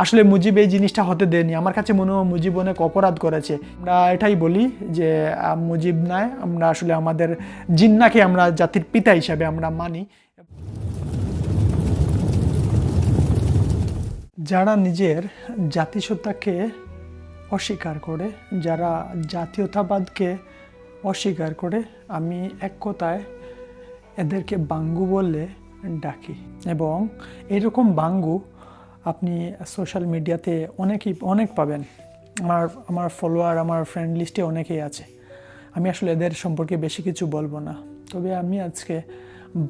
আসলে মুজিব এই জিনিসটা হতে দেয়নি। আমার কাছে মনে হয় মুজিব অনেক অপরাধ করেছে। আমরা এটাই বলি যে মুজিব নয়, আমরা আসলে আমাদের জিন্নাকে আমরা জাতির পিতা হিসাবে আমরা মানি। যারা নিজের জাতিসত্তাকে অস্বীকার করে, যারা জাতীয়তাবাদকে অস্বীকার করে, আমি এক কথায় এদেরকে বাঙ্গু বলে ডাকি। এবং এরকম বাঙ্গু আপনি সোশ্যাল মিডিয়াতে অনেক পাবেন। আমার ফলোয়ার, আমার ফ্রেন্ড লিস্টে অনেকেই আছে। আমি আসলে এদের সম্পর্কে বেশি কিছু বলবো না। তবে আমি আজকে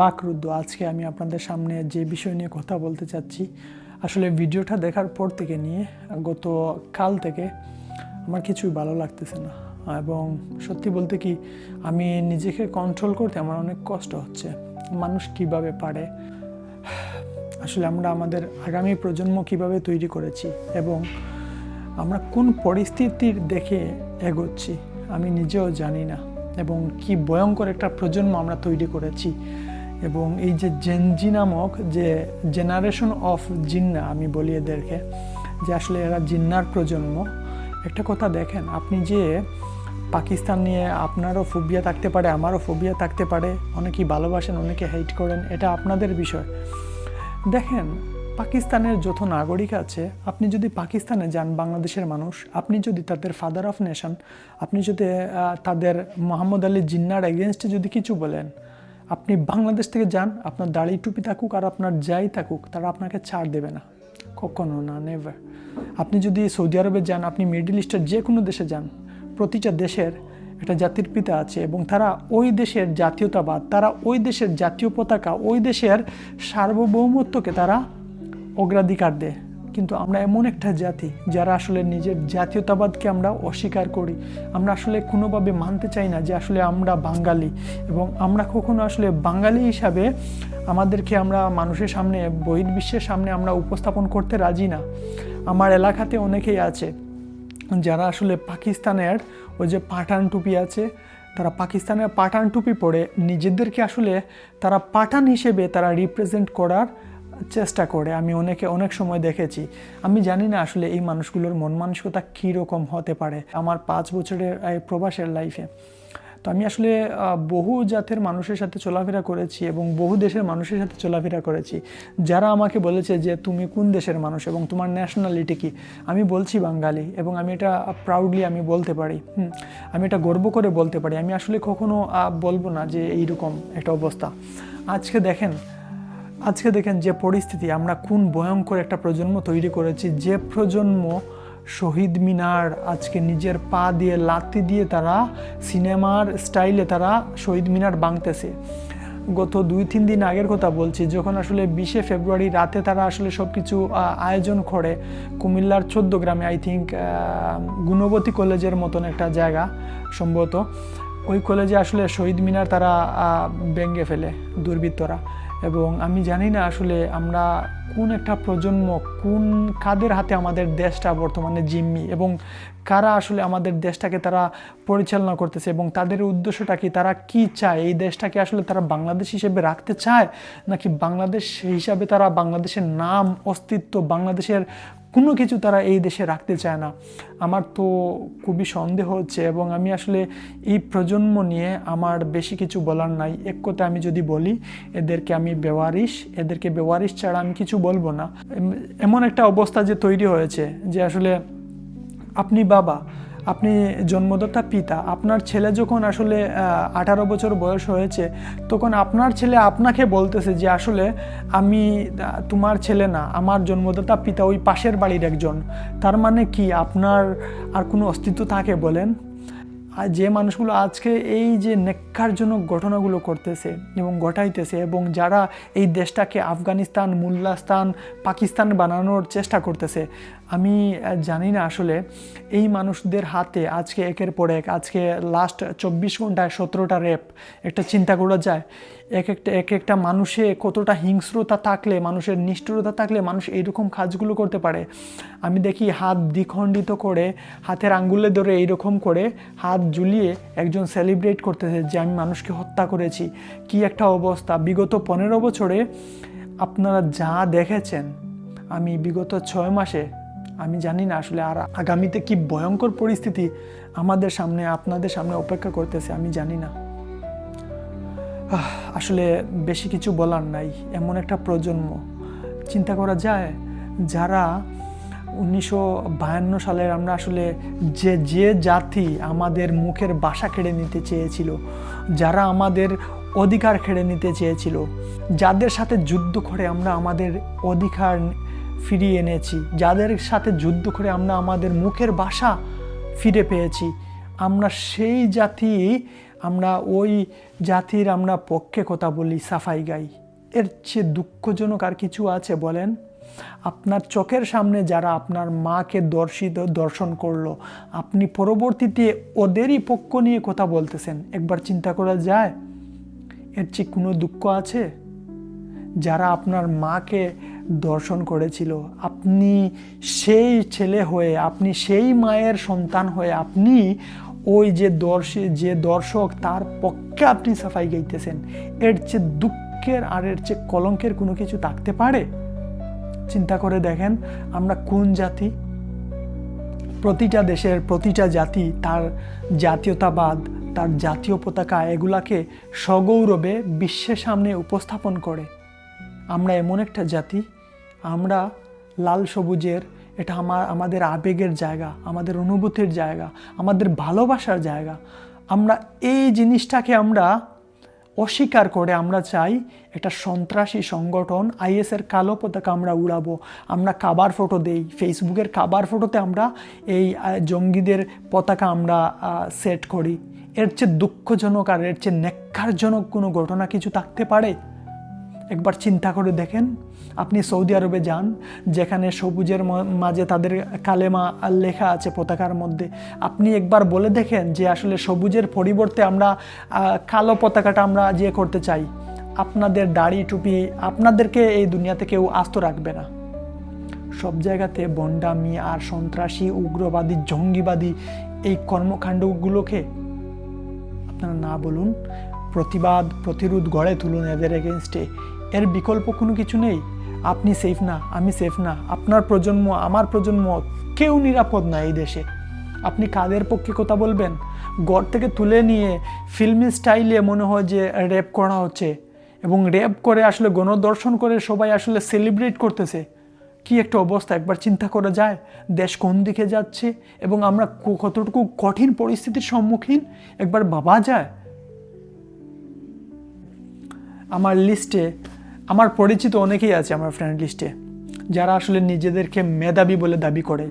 বাকরুদ্ধ। আজকে আমি আপনাদের সামনে যে বিষয় নিয়ে কথা বলতে চাচ্ছি, আসলে ভিডিওটা দেখার পর থেকে নিয়ে গত কাল থেকে আমার কিছুই ভালো লাগতেছে না। এবং সত্যি বলতে কি, আমি নিজেকে কন্ট্রোল করতে আমার অনেক কষ্ট হচ্ছে। মানুষ কিভাবে পারে, আসলে আমরা আমাদের আগামী প্রজন্ম কিভাবে তৈরি করেছি এবং আমরা কোন পরিস্থিতির দেখে এগোচ্ছি আমি নিজেও জানি না। এবং কি ভয়ঙ্কর একটা প্রজন্ম আমরা তৈরি করেছি। এবং এই যে জেনজি নামক যে জেনারেশন অফ জিন্না, আমি বলি এদেরকে যে আসলে এরা জিন্নার প্রজন্ম। একটা কথা দেখেন, আপনি যে পাকিস্তান নিয়ে আপনারও ফোবিয়া থাকতে পারে, আমারও ফোবিয়া থাকতে পারে, অনেকেই ভালোবাসেন, অনেকে হেট করেন, এটা আপনাদের বিষয়। দেখেন, পাকিস্তানের যত নাগরিক আছে, আপনি যদি পাকিস্তানে যান, বাংলাদেশের মানুষ, আপনি যদি তাদের ফাদার অফ নেশন, আপনি যদি তাদের মোহাম্মদ আলী জিন্নার এগেনস্টে যদি কিছু বলেন, আপনি বাংলাদেশ থেকে যান, আপনার দাড়ি টুপি থাকুক আর আপনার যাই থাকুক, তারা আপনাকে ছাড় দেবে না, কখনো না, নেভার। আপনি যদি সৌদি আরবে যান, আপনি মিডল ইস্টের যে কোনো দেশে যান, প্রতিটা দেশের একটা জাতির পিতা আছে এবং তারা ওই দেশের জাতীয়তাবাদ, তারা ওই দেশের জাতীয় পতাকা, ওই দেশের সার্বভৌমত্বকে তারা অগ্রাধিকার দেয়। কিন্তু আমরা এমন একটা জাতি যারা আসলে নিজের জাতীয়তাবাদকে আমরা অস্বীকার করি। আমরা আসলে কোনোভাবে মানতে চাই না যে আসলে আমরা বাঙালি, এবং আমরা কখনো আসলে বাঙালি হিসাবে আমাদেরকে আমরা মানুষের সামনে, বহির্বিশ্বের সামনে আমরা উপস্থাপন করতে রাজি না। আমার এলাকাতে অনেকেই আছে যারা আসলে পাকিস্তানের ওই যে পাঠান টুপি আছে, তারা পাকিস্তানের পাঠান টুপি পরে নিজেদেরকে আসলে তারা পাঠান হিসেবে তারা রিপ্রেজেন্ট করার চেষ্টা করে। আমি অনেক সময় দেখেছি। আমি জানি না আসলে এই মানুষগুলোর মন মানসিকতা কীরকম হতে পারে। আমার 5 বছরের এই প্রবাসের লাইফে তো আমি আসলে বহু জাতের মানুষের সাথে চলাফেরা করেছি এবং বহু দেশের মানুষের সাথে চলাফেরা করেছি, যারা আমাকে বলেছে যে তুমি কোন দেশের মানুষ এবং তোমার ন্যাশনালিটি কি। আমি বলছি বাঙালি, এবং আমি এটা প্রাউডলি আমি বলতে পারি, আমি এটা গর্ব করে বলতে পারি। আমি আসলে কখনো বলবো না যে এইরকম একটা অবস্থা। আজকে দেখেন যে পরিস্থিতি, আমরা কোন ভয়ঙ্কর একটা প্রজন্ম তৈরি করেছি, যে প্রজন্ম শহীদ মিনার আজকে নিজের পা দিয়ে লাথি দিয়ে তারা সিনেমার স্টাইলে তারা শহীদ মিনার ভাঙতেছে। গত 2-3 দিন আগের কথা বলছি, যখন আসলে 20শে ফেব্রুয়ারি রাতে তারা আসলে সব কিছু আয়োজন করে কুমিল্লার 14 গ্রামে, আই থিঙ্ক গুণবতী কলেজের মতন একটা জায়গা সম্ভবত, ওই কলেজে আসলে শহীদ মিনার তারা ভেঙে ফেলে দুর্বৃত্তরা। এবং আমি জানি না আসলে আমরা কোন একটা প্রজন্ম, কাদের হাতে আমাদের দেশটা বর্তমানে জিম্মি, এবং কারা আসলে আমাদের দেশটাকে তারা পরিচালনা করতেছে এবং তাদের উদ্দেশ্যটা কি, তারা কি চায়, এই দেশটাকে আসলে তারা বাংলাদেশ হিসেবে রাখতে চায় নাকি বাংলাদেশ হিসাবে তারা বাংলাদেশের নাম, অস্তিত্ব, বাংলাদেশের কোনো কিছু তারা এই দেশে রাখতে চায় না। আমার তো খুবই সন্দেহ হচ্ছে, এবং আমি আসলে এই প্রজন্ম নিয়ে আমার বেশি কিছু বলার নাই। এক কথা আমি যদি বলি, এদেরকে আমি এদেরকে বেওয়ারিশ ছাড়া আমি কিছু বলবো না। এমন একটা অবস্থা যে তৈরি হয়েছে যে আসলে আপনি বাবা, আপনি জন্মদাতা পিতা, আপনার ছেলে যখন আসলে 18 বছর বয়স হয়েছে, তখন আপনার ছেলে আপনাকে বলতেছে যে আসলে আমি তোমার ছেলে না, আমার জন্মদাতা পিতা ওই পাশের বাড়ির একজন। তার মানে কি আপনার আর কোনো অস্তিত্ব থাকে বলেন? আর যে মানুষগুলো আজকে এই যে নেক্কারজনক ঘটনাগুলো করতেছে এবং ঘটাইতেছে, এবং যারা এই দেশটাকে আফগানিস্তান, মুল্লাস্তান, পাকিস্তান বানানোর চেষ্টা করতেছে, আমি জানি না আসলে এই মানুষদের হাতে আজকে একের পর এক, আজকে লাস্ট 24 ঘন্টায় 17টা রেপ, একটা চিন্তা করা যায়। এক একটা মানুষে কতটা হিংস্রতা থাকলে, মানুষের নিষ্ঠুরতা থাকলে মানুষ এইরকম কাজগুলো করতে পারে। আমি দেখি হাত দ্বিখণ্ডিত করে, হাতের আঙ্গুলে ধরে এইরকম করে হাত ঝুলিয়ে একজন সেলিব্রেট করতেছে যে আমি মানুষকে হত্যা করেছি। কি একটা অবস্থা! বিগত 15 বছরে আপনারা যা দেখেছেন, আমি বিগত 6 মাসে আমি জানি না আসলে আর আগামীতে কি ভয়ঙ্কর পরিস্থিতি আমাদের সামনে, আপনাদের সামনে অপেক্ষা করতেছে আমি জানি না। আসলে বেশি কিছু বলার নাই। এমন একটা প্রজন্ম, চিন্তা করা যায় যারা 1952 সালের আমরা আসলে যে জাতি আমাদের মুখের ভাষা কেড়ে নিতে চেয়েছিল, যারা আমাদের অধিকার কেড়ে নিতে চেয়েছিল, যাদের সাথে যুদ্ধ করে আমরা আমাদের অধিকার ফিরিয়ে এনেছি, যাদের সাথে যুদ্ধ করে আমরা আমাদের মুখের ভাষা ফিরে পেয়েছি, আমরা সেই জাতি, আমরা ওই জাতির আমরা পক্ষে কথা বলি, সাফাই গাই। এর চেয়ে দুঃখজনক আর কিছু আছে বলেন? আপনার চোখের সামনে যারা আপনার মাকে দর্শন করলো, আপনি পরবর্তীতে ওদেরই পক্ষ নিয়ে কথা বলতেছেন। একবার চিন্তা করা যায় এর চেয়ে কোনো দুঃখ আছে? যারা আপনার মাকে দর্শন করেছিল, আপনি সেই ছেলে হয়ে, আপনি সেই মায়ের সন্তান হয়ে, আপনি ওই যে দর্শক তার পক্ষে আপনি সাফাই গাইতেছেন। এর চেয়ে দুঃখের আর এর চেয়ে কলঙ্কের কোনো কিছু থাকতে পারে? চিন্তা করে দেখেন আমরা কোন জাতি। প্রতিটা দেশের প্রতিটা জাতি তার জাতীয়তাবাদ, তার জাতীয় পতাকা এগুলাকে সগৌরবে বিশ্বের সামনে উপস্থাপন করে। আমরা এমন একটা জাতি, আমরা লাল সবুজের, এটা আমাদের আবেগের জায়গা, আমাদের অনুভূতির জায়গা, আমাদের ভালোবাসার জায়গা। আমরা এই জিনিসটাকে আমরা অস্বীকার করে আমরা চাই একটা সন্ত্রাসী সংগঠন আইএসের কালো পতাকা আমরা উড়াবো। আমরা কাবার ফটো দেই, ফেসবুকের কাবার ফটোতে আমরা এই জঙ্গিদের পতাকা আমরা সেট করি। এর চেয়ে দুঃখজনক আর এর চেয়ে ন্যাক্কারজনক কোনো ঘটনা কিছু থাকতে পারে? একবার চিন্তা করে দেখেন, আপনি সৌদি আরবে যান, যেখানে সবুজের মাঝে তাদের কালেমা লেখা আছে পতাকার মধ্যে। আপনি একবার বলে দেখেন যে আসলে সবুজের পরিবর্তে আমরা কালো পতাকাটা আমরা যে করতে চাই। আপনাদের দাড়ি টুপি, আপনাদেরকে এই দুনিয়াতে কেউ আস্ত রাখবে না। সব জায়গাতে বন্ডামি আর সন্ত্রাসী, উগ্রবাদী, জঙ্গিবাদী এই কর্মকাণ্ডগুলোকে আপনারা না বলুন, প্রতিরোধ গড়ে তুলুন এদের এগেনস্টে। এর বিকল্প কোনো কিছু নেই। আপনি সেফ না, আমি সেফ না, আপনার প্রজন্ম, আমার প্রজন্ম, কেউ নিরাপদ না এই দেশে। আপনি কাদের পক্ষে কথা বলবেন? ঘর থেকে তুলে নিয়ে ফিল্মি স্টাইলে মনে হয় যে রেপ করা হচ্ছে, এবং রেপ করে আসলে গণদর্শন করে সবাই আসলে সেলিব্রেট করতেছে। কি একটা অবস্থা একবার চিন্তা করা যায়? দেশ কোন দিকে যাচ্ছে এবং আমরা কতটুকু কঠিন পরিস্থিতির সম্মুখীন একবার ভাবা যায়। আমার লিস্টে আমার পরিচিত অনেকেই আছে, আমার ফ্রেন্ড লিস্টে, যারা আসলে নিজেদেরকে মেধাবী বলে দাবি করে।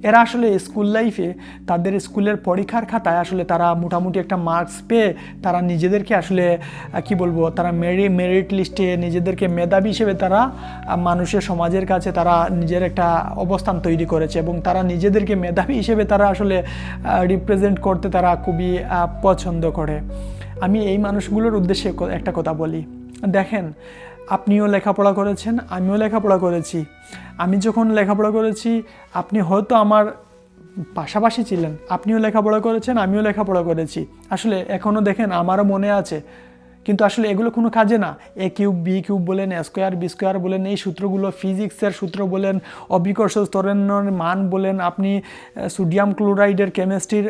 এরা আসলে স্কুল লাইফে তাদের স্কুলের পরীক্ষার খাতায় আসলে তারা মোটামুটি একটা মার্কস পেয়ে তারা নিজেদেরকে আসলে কি বলবো, তারা মেরিট লিস্টে নিজেদেরকে মেধাবী হিসেবে তারা মানুষের সমাজের কাছে তারা নিজের একটা অবস্থান তৈরি করেছে, এবং তারা নিজেদেরকে মেধাবী হিসেবে তারা আসলে রিপ্রেজেন্ট করতে তারা খুবই পছন্দ করে। আমি এই মানুষগুলোর উদ্দেশ্যে একটা কথা বলি, দেখেন আপনিও লেখাপড়া করেছেন, আমিও লেখাপড়া করেছি। আমি যখন লেখাপড়া করেছি আপনি হয়তো আমার পাশাপাশি ছিলেন, আপনিও লেখাপড়া করেছেন, আমিও লেখাপড়া করেছি। আসলে এখনও দেখেন আমারও মনে আছে, কিন্তু আসলে এগুলো কোনো কাজে না। এ কিউব বি কিউব বলেন, এ স্কোয়ার বি স্কোয়ার বলেন, এই সূত্রগুলো ফিজিক্সের সূত্র বলেন, অভিকর্ষ ত্বরণের মান বলেন, আপনি সোডিয়াম ক্লোরাইডের কেমিস্ট্রির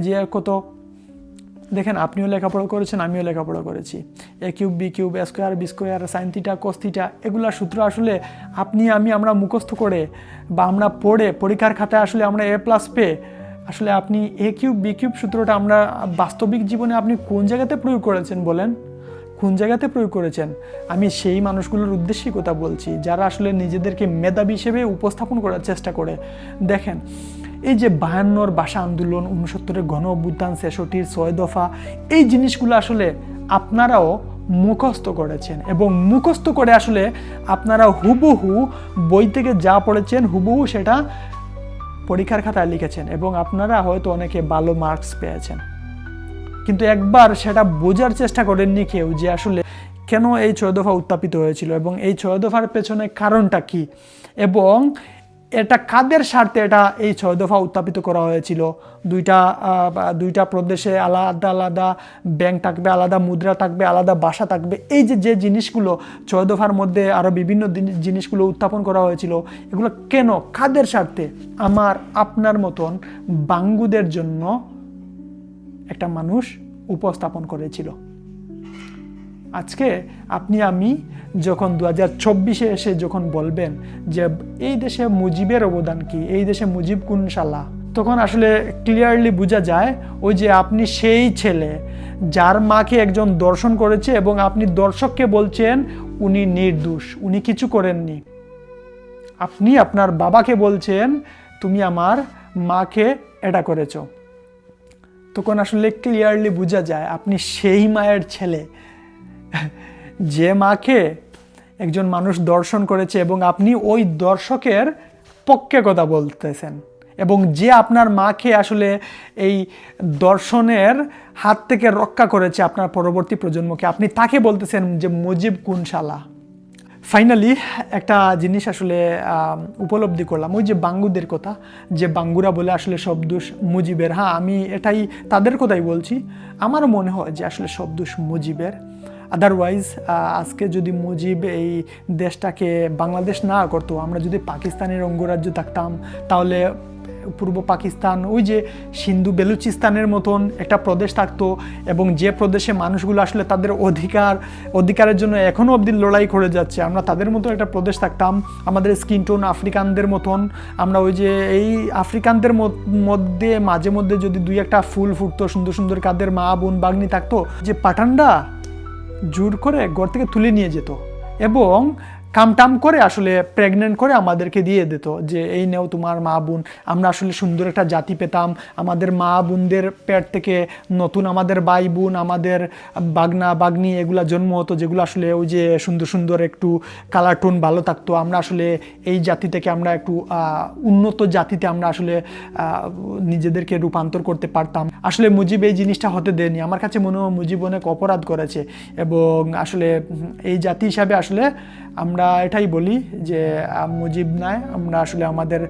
যে কত, দেখেন আপনিও লেখাপড়া করেছেন, আমিও লেখাপড়া করেছি। A cube b cube, a square b square, sine theta cos theta, এগুলা সূত্র আসলে আপনি আমরা মুখস্থ করে বা আমরা পড়ে পরীক্ষার খাতায় আসলে আমরা A+ পেয়ে আসলে আপনি এ কিউব বি কিউব সূত্রটা আমরা বাস্তবিক জীবনে আপনি কোন জায়গাতে প্রয়োগ করেছেন বলেন? কোন জায়গাতে প্রয়োগ করেছেন? আমি সেই মানুষগুলোর উদ্দেশ্যেই কথা বলছি যারা আসলে নিজেদেরকে মেধাবী হিসেবে উপস্থাপন করার চেষ্টা করে। দেখেন এই যে 52-র ভাষা আন্দোলন, 69-এর গণ অভ্যুত্থান, 66-র 6 দফা, এই জিনিসগুলো আসলে আপনারাও মুখস্থ করেছেন, এবং মুখস্থ করে আসলে আপনারা হুবহু বই থেকে যা পড়েছেন হুবহু সেটা পরীক্ষার খাতায় লিখেছেন, এবং আপনারা হয়তো অনেকে ভালো মার্কস পেয়েছেন। কিন্তু একবার সেটা বোঝার চেষ্টা করেননি কেউ যে আসলে কেন এই 6 দফা উত্থাপিত হয়েছিল, এবং এই 6 দফার পেছনে কারণটা কি, এবং এটা কাদের স্বার্থে এটা এই 6 দফা উত্থাপিত করা হয়েছিল? দুইটা প্রদেশে আলাদা আলাদা ব্যাংক থাকবে, আলাদা মুদ্রা থাকবে, আলাদা ভাষা থাকবে। এই যে জিনিসগুলো 6 দফার মধ্যে আরও বিভিন্ন জিনিসগুলো উত্থাপন করা হয়েছিল, এগুলো কেন, কাদের স্বার্থে? আমার আপনার মতন বাঙ্গুদের জন্য একটা মানুষ উপস্থাপন করেছিল। আজকে আপনি আমি যখন 2024-এ এসে যখন বলবেন যে এই দেশে মুজিবের অবদান কি, এই দেশে মুজিব কোন শালা, তখন আসলে ক্লিয়ারলি বোঝা যায় ওই যে আপনি সেই ছেলে যার মাকে একজন দর্শন করেছে এবং আপনি দর্শককে বলছেন উনি নির্দোষ, উনি কিছু করেননি। আপনি আপনার বাবাকে বলছেন তুমি আমার মাকে এটা করেছ। তখন আসলে ক্লিয়ারলি বোঝা যায় আপনি সেই মায়ের ছেলে যে মাকে একজন মানুষ দর্শন করেছে এবং আপনি ওই দর্শকের পক্ষে কথা বলতেছেন, এবং যে আপনার মাকে আসলে এই দর্শনের হাত থেকে রক্ষা করেছে আপনার পরবর্তী প্রজন্মকে, আপনি তাকে বলতেছেন যে মুজিব কোন শালা। ফাইনালি একটা জিনিস আসলে উপলব্ধি করলাম, ওই যে বাঙ্গুদের কথা, যে বাঙ্গুরা বলে আসলে সব দোষ মুজিবের। হ্যাঁ, আমি এটাই তাদের কথাই বলছি। আমারও মনে হয় যে আসলে সব দোষ মুজিবের। আদারওয়াইজ আজকে যদি মুজিব এই দেশটাকে বাংলাদেশ না করতো, আমরা যদি পাকিস্তানের অঙ্গরাজ্য থাকতাম, তাহলে পূর্ব পাকিস্তান ওই যে সিন্ধু বেলুচিস্তানের মতন একটা প্রদেশ থাকতো, এবং যে প্রদেশে মানুষগুলো আসলে তাদের অধিকারের জন্য এখনও অবধি লড়াই করে যাচ্ছে, আমরা তাদের মতো একটা প্রদেশ থাকতাম। আমাদের স্কিন টোন আফ্রিকানদের মতন, আমরা ওই যে এই আফ্রিকানদের মধ্যে মাঝে মধ্যে যদি দুই একটা ফুল ফুটতো, সুন্দর সুন্দর কাদের মা বোন বাগ্নি থাকতো, যে পাঠানরা জোর করে ঘর থেকে তুলে নিয়ে যেত এবং কামটাম করে আসলে প্রেগনেন্ট করে আমাদেরকে দিয়ে দিত যে এই নেও তোমার মা বোন। আমরা আসলে সুন্দর একটা জাতি পেতাম, আমাদের মা বোনদের পেট থেকে নতুন আমাদের ভাই বোন, আমাদের বাগনা বাগনি এগুলা জন্ম হতো, যেগুলো আসলে ওই যে সুন্দর সুন্দর একটু কালার টোন ভালো থাকতো। আমরা আসলে এই জাতি থেকে আমরা একটু উন্নত জাতিতে আমরা আসলে নিজেদেরকে রূপান্তর করতে পারতাম। আসলে মুজিব এই জিনিসটা হতে দেয়নি। আমার কাছে মনে হয় মুজিব অনেক অপরাধ করেছে, এবং আসলে এই জাতি হিসাবে আসলে আমরা এটাই বলি যে মুজিব নয়, আমরা আসলে আমাদের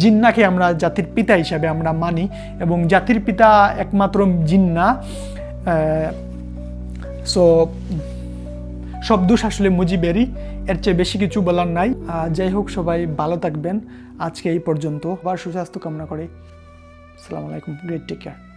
জিন্নাকে আমরা জাতির পিতা হিসাবে আমরা মানি, এবং জাতির পিতা একমাত্র জিন্না। সো সব দোষ আসলে মুজিবেরই, এর চেয়ে বেশি কিছু বলার নাই। যাই হোক, সবাই ভালো থাকবেন। আজকে এই পর্যন্ত, আবার সুস্বাস্থ্য কামনা করি। আসসালামু আলাইকুম, গ্রেট টেক কেয়ার।